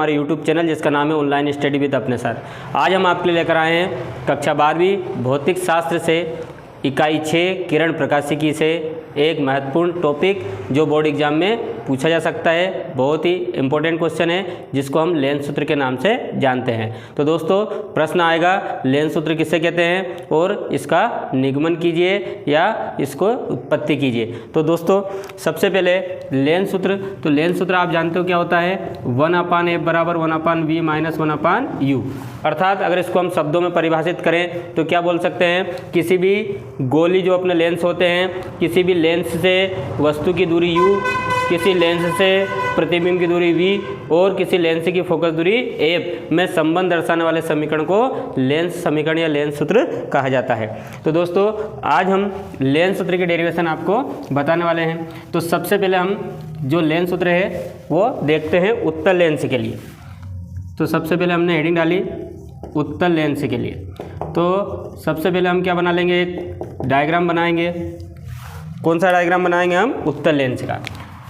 हमारे YouTube channel जिसका नाम है ऑनलाइन स्टडी विद अपने सर। आज हम आपके लिए लेकर आए हैं कक्षा 12वीं भौतिक शास्त्र से इकाई 6 किरण प्रकाशिकी से एक महत्वपूर्ण टॉपिक जो बोर्ड एग्जाम में पूछा जा सकता है। बहुत ही इम्पोर्टेंट क्वेश्चन है जिसको हम लेंस सूत्र के नाम से जानते हैं। तो दोस्तों प्रश्न आएगा लेंस सूत्र किसे कहते हैं और इसका निगमन कीजिए या इसको उत्पत्ति कीजिए। तो दोस्तों सबसे पहले लेंस सूत्र, तो लेंस सूत्र आप जानते हो क्या होता है, 1/f बराबर 1/v माइनस 1/u। अर्थात अगर इसको हम शब्दों में परिभाषित करें तो क्या बोल सकते हैं, किसी भी गोली जो अपने लेंस होते हैं, किसी भी लेंस से वस्तु की दूरी u, किसी लेंस से प्रतिबिंब की दूरी v और किसी लेंस की फोकस दूरी f में संबंध दर्शाने वाले समीकरण को लेंस समीकरण या लेंस सूत्र कहा जाता है। तो दोस्तों आज हम लेंस सूत्र की डेरिवेशन आपको बताने वाले हैं। तो सबसे पहले हम जो लेंस सूत्र है वो देखते हैं उत्तल लेंस के लिए। तो सबसे पहले हमने हेडिंग डाली उत्तल लेंस के लिए। तो सबसे पहले हम क्या बना लेंगे, एक डायग्राम बनाएंगे। कौन सा डायग्राम बनाएंगे हम, उत्तल लेंस का।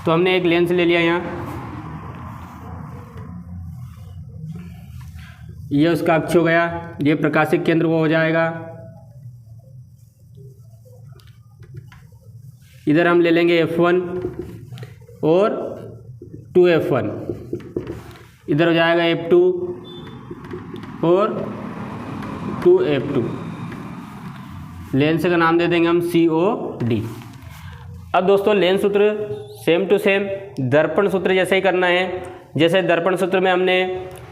तो हमने एक लेंस ले लिया यहाँ, ये उसका अक्ष हो गया, ये प्रकाशिक केंद्र वो हो जाएगा। इधर हम ले लेंगे f1 और 2f1, इधर हो जाएगा f2 और 2f2। लेंस का नाम दे देंगे हम COD। अब दोस्तों लेंस सूत्र सेम टू सेम दर्पण सूत्र जैसे ही करना है। जैसे दर्पण सूत्र में हमने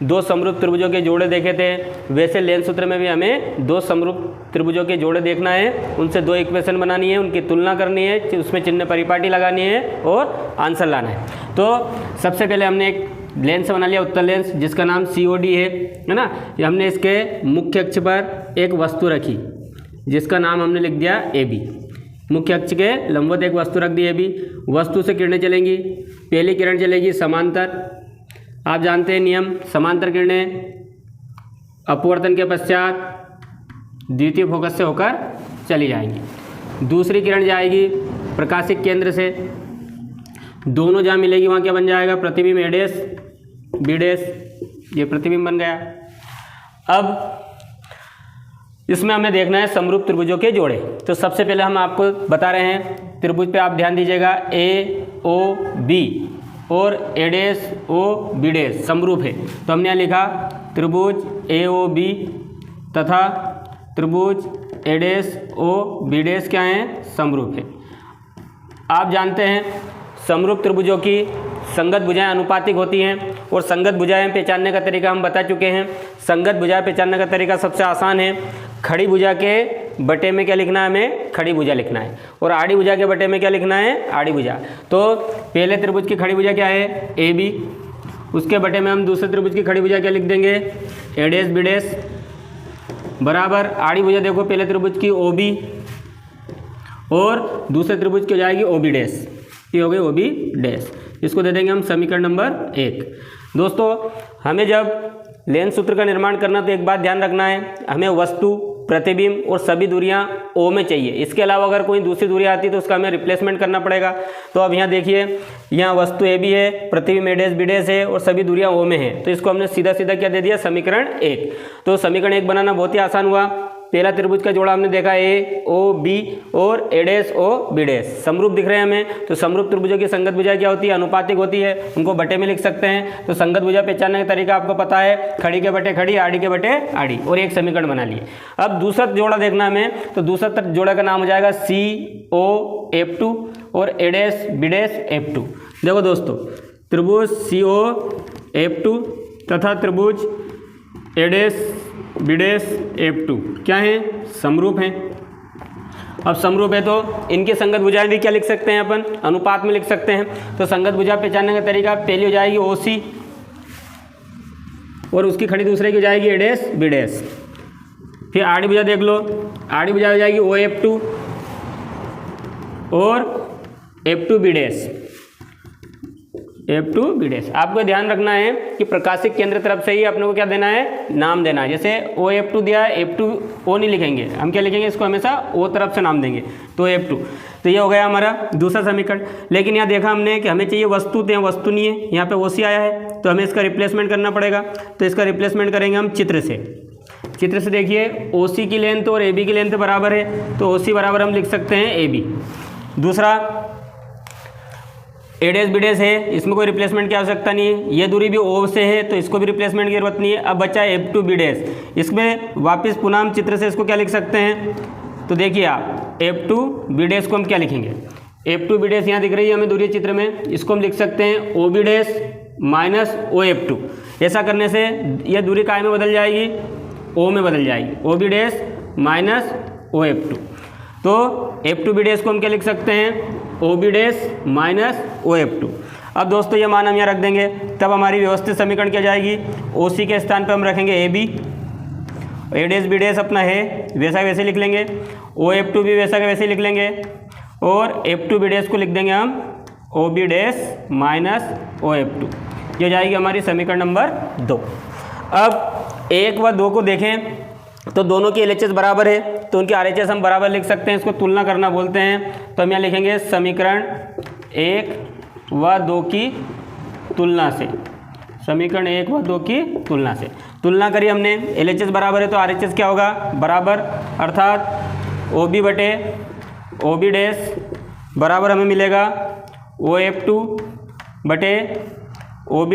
दो समरूप त्रिभुजों के जोड़े देखे थे, वैसे लेंस सूत्र में भी हमें दो समरूप त्रिभुजों के जोड़े देखना है, उनसे दो इक्वेशन बनानी है, उनकी तुलना करनी है, उसमें चिन्ह परिपाटी लगानी है और आंसर लाना है। तो सबसे पहले हमने एक लेंस बना लिया उत्तल लेंस जिसका नाम COD है ना। हमने इसके मुख्य अक्ष पर एक वस्तु रखी जिसका नाम हमने लिख दिया AB। मुख्य अक्ष के लंबवत एक वस्तु रख दी AB। वस्तु से किरणें चलेंगी, पहली किरण चलेगी समांतर, आप जानते हैं नियम, समांतर किरणें अपवर्तन के पश्चात द्वितीय फोकस से होकर चली जाएंगी। दूसरी किरण जाएगी प्रकाशिक केंद्र से, दोनों जहाँ मिलेगी वहाँ क्या बन जाएगा, प्रतिबिंब A डैश B डैश, ये प्रतिबिंब बन गया। अब इसमें हमें देखना है समरूप त्रिभुजों के जोड़े। तो सबसे पहले हम आपको बता रहे हैं त्रिभुज पे आप ध्यान दीजिएगा, AOB और A dash O B dash समरूप है। तो हमने यहाँ लिखा त्रिभुज AOB तथा त्रिभुज A dash O B dash क्या हैं, समरूप है। आप जानते हैं समरूप त्रिभुजों की संगत भुजाएं अनुपातिक होती हैं और संगत भुजाएं पहचानने का तरीका हम बता चुके हैं। संगत भुजाएं पहचानने का तरीका सबसे आसान है, खड़ी भुजा के बटे में क्या लिखना है, हमें खड़ी भुजा लिखना है, और आड़ी भुजा के बटे में क्या लिखना है, आड़ी भुजा। तो पहले त्रिभुज की खड़ी भुजा क्या है, AB, उसके बटे में हम दूसरे त्रिभुज की खड़ी भुजा क्या लिख देंगे, A डैश B डैश बराबर आड़ी भुजा देखो पहले त्रिभुज की OB और दूसरे त्रिभुज की हो जाएगी OB डैश, ये हो गई OB डैश। इसको दे देंगे हम समीकरण नंबर 1। दोस्तों हमें जब लेंस सूत्र का निर्माण करना तो एक बात ध्यान रखना है, हमें वस्तु, प्रतिबिंब और सभी दूरियां O में चाहिए। इसके अलावा अगर कोई दूसरी दूरी आती है तो उसका हमें रिप्लेसमेंट करना पड़ेगा। तो अब यहाँ देखिए, यहाँ वस्तु AB है, प्रतिबिंब A डैश B डैश है और सभी दूरियां O में हैं, तो इसको हमने सीधा सीधा क्या दे दिया, समीकरण 1। तो समीकरण 1 बनाना बहुत ही आसान हुआ। पहला त्रिभुज का जोड़ा हमने देखा AOB और A dash O B dash समरूप दिख रहे हैं हमें। तो समरूप त्रिभुजों की संगत भुजा क्या होती है, अनुपातिक होती है, उनको बटे में लिख सकते हैं। तो संगत भुजा पहचानने का तरीका आपको पता है, खड़ी के बटे खड़ी, आड़ी के बटे आड़ी, और एक समीकरण बना लिए। अब दूसरा जोड़ा देखना हमें, तो दूसरा जोड़ा का नाम हो जाएगा COF2 और A dash B dash F2। देखो दोस्तों त्रिभुज COF2 तथा त्रिभुज A dash B dash F2 क्या है, समरूप हैं। अब समरूप है तो इनकी संगत भुजाएं भी क्या लिख सकते हैं, अपन अनुपात में लिख सकते हैं। तो संगत भुजा पहचानने का तरीका, पहली हो जाएगी OC और उसकी खड़ी दूसरे की हो जाएगी A डैश B डैश। फिर आड़ी भुजा देख लो, आड़ी भुजा हो जाएगी OF2 और F2 B dash, F2 B dash. आपको ध्यान रखना है कि प्रकाशिक केंद्र तरफ से ही अपने को क्या देना है, नाम देना है। जैसे OF2 दिया है, F2 O नहीं लिखेंगे, हम क्या लिखेंगे, इसको हमेशा O तरफ से नाम देंगे, तो F2। तो ये हो गया हमारा दूसरा समीकरण। लेकिन यहाँ देखा हमने कि हमें चाहिए वस्तु, तो यहाँ वस्तु नहीं है, यहाँ पे OC आया है, तो हमें इसका रिप्लेसमेंट करना पड़ेगा। तो इसका रिप्लेसमेंट करेंगे हम चित्र से। चित्र से देखिए OC की लेंथ और AB की लेंथ बराबर है, तो OC बराबर हम लिख सकते हैं AB। दूसरा AD BD है, इसमें कोई रिप्लेसमेंट की आवश्यकता नहीं है। ये दूरी भी O से है तो इसको भी रिप्लेसमेंट की जरूरत नहीं है। अब बचा F2 BD, इसमें वापस पुनः हम चित्र से इसको क्या लिख सकते हैं, तो देखिए आप F2 BD को हम क्या लिखेंगे, F2 BD यहाँ दिख रही है हमें दूरी चित्र में, इसको हम लिख सकते हैं OB माइनस OF2। ऐसा करने से यह दूरी काय में बदल जाएगी, O में बदल जाएगी, OB माइनस OF2। तो F2 BD को हम क्या लिख सकते हैं, OB माइनस OF2। अब दोस्तों ये मान हम यहाँ रख देंगे, तब हमारी व्यवस्थित समीकरण क्या जाएगी, OC के स्थान पर हम रखेंगे AB, AD BD अपना है वैसा वैसे लिख लेंगे, OF2 भी वैसा का वैसे लिख लेंगे, और F2 BD को लिख देंगे हम OB माइनस OF2। ये जाएगी हमारी समीकरण नंबर 2। अब 1 व 2 को देखें तो दोनों की LHS बराबर है, तो उनकी RHS हम बराबर लिख सकते हैं, इसको तुलना करना बोलते हैं। तो हम यहाँ लिखेंगे समीकरण 1 व 2 की तुलना से, समीकरण 1 व 2 की तुलना से तुलना करी हमने, LHS बराबर है तो RHS क्या होगा, बराबर, अर्थात OB बटे OB बराबर हमें मिलेगा OF2 बटे OB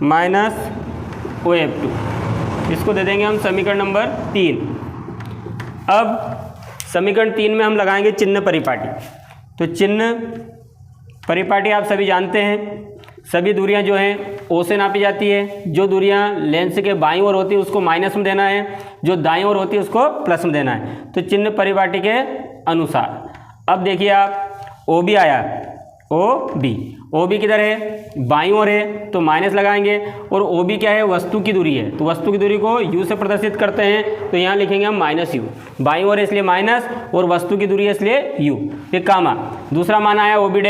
माइनस OF2। इसको दे देंगे हम समीकरण नंबर 3। अब समीकरण 3 में हम लगाएंगे चिन्ह परिपाटी। तो चिन्ह परिपाटी आप सभी जानते हैं, सभी दूरियां जो हैं O से नापी जाती है। जो दूरियां लेंस के बाईं ओर होती है उसको माइनस में देना है, जो दाईं ओर होती है उसको प्लस में देना है। तो चिन्ह परिपाटी के अनुसार अब देखिए आप OB आया, OB किधर है, बाईं ओर है, तो माइनस लगाएंगे। और OB क्या है, वस्तु की दूरी है, तो वस्तु की दूरी को U से प्रदर्शित करते हैं, तो यहाँ लिखेंगे हम माइनस U। बाईं ओर है इसलिए माइनस, और वस्तु की दूरी है इसलिए U। फिर कामा दूसरा मान आया OB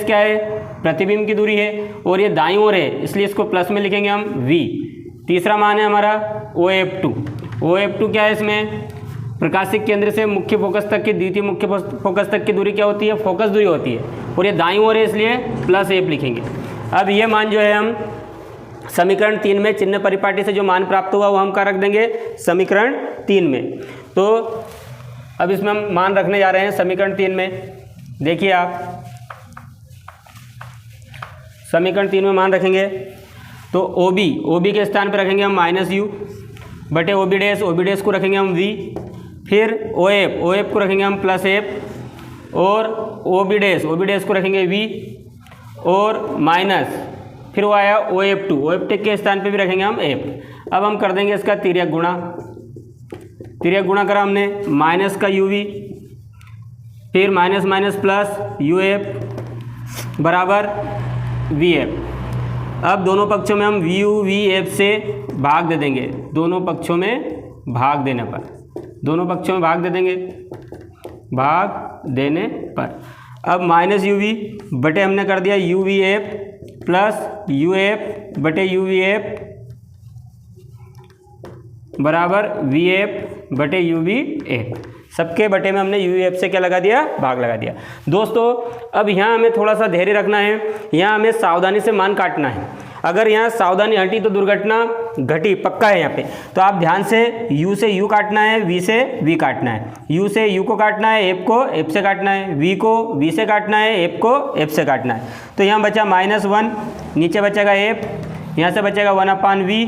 क्या है, प्रतिबिंब की दूरी है, और ये दाईं ओर है इसलिए इसको प्लस में लिखेंगे हम V। तीसरा मान है हमारा OF2 क्या है, इसमें प्रकाशिक केंद्र से मुख्य फोकस तक की द्वितीय मुख्य फोकस तक की दूरी क्या होती है, फोकस दूरी होती है, और ये दाईं ओर है इसलिए प्लस F लिखेंगे। अब ये मान जो है हम समीकरण 3 में चिन्ह परिपाटी से जो मान प्राप्त हुआ वो हम क्या रख देंगे, समीकरण 3 में। तो अब इसमें हम मान रखने जा रहे हैं समीकरण 3 में। देखिए आप समीकरण 3 में मान रखेंगे तो OB के स्थान पर रखेंगे हम माइनस U बटे OB को रखेंगे हम V। फिर OF को रखेंगे हम प्लस F, और OB को रखेंगे V, और माइनस फिर वो आया OF2 के स्थान पे भी रखेंगे हम F। अब हम कर देंगे इसका तिर्यक गुणा करा हमने, माइनस का UV, फिर माइनस माइनस प्लस UF बराबर VF। अब दोनों पक्षों में हम VF से भाग दे देंगे, दोनों पक्षों में भाग देने पर अब माइनस UV बटे हमने कर दिया UVF प्लस UF बटे UVF बराबर VF बटे UVF। सबके बटे में हमने UVF से क्या लगा दिया, भाग लगा दिया। दोस्तों अब यहाँ हमें थोड़ा सा धैर्य रखना है, यहाँ हमें सावधानी से मान काटना है। अगर यहाँ सावधानी हटी तो दुर्घटना घटी, पक्का है यहाँ पे। तो आप ध्यान से U से U काटना है, V से V काटना है, U से U को काटना है, F को F से काटना है, V को V से काटना है, F को F से काटना है। तो यहाँ बचा -1, नीचे बचेगा F, यहाँ से बचेगा 1/V,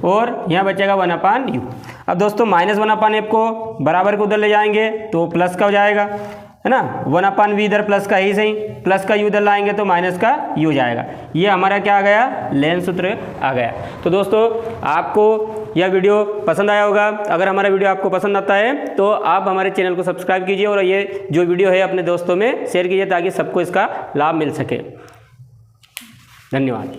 और यहाँ बचेगा 1/U। अब दोस्तों -1/F को बराबर को उधर ले जाएंगे तो प्लस का हो जाएगा, है ना, 1/V इधर प्लस का ही सही, प्लस का U इधर लाएंगे तो माइनस का U जाएगा। ये हमारा क्या आ गया, लेंस सूत्र आ गया। तो दोस्तों आपको यह वीडियो पसंद आया होगा। अगर हमारा वीडियो आपको पसंद आता है तो आप हमारे चैनल को सब्सक्राइब कीजिए, और ये जो वीडियो है अपने दोस्तों में शेयर कीजिए ताकि सबको इसका लाभ मिल सके। धन्यवाद।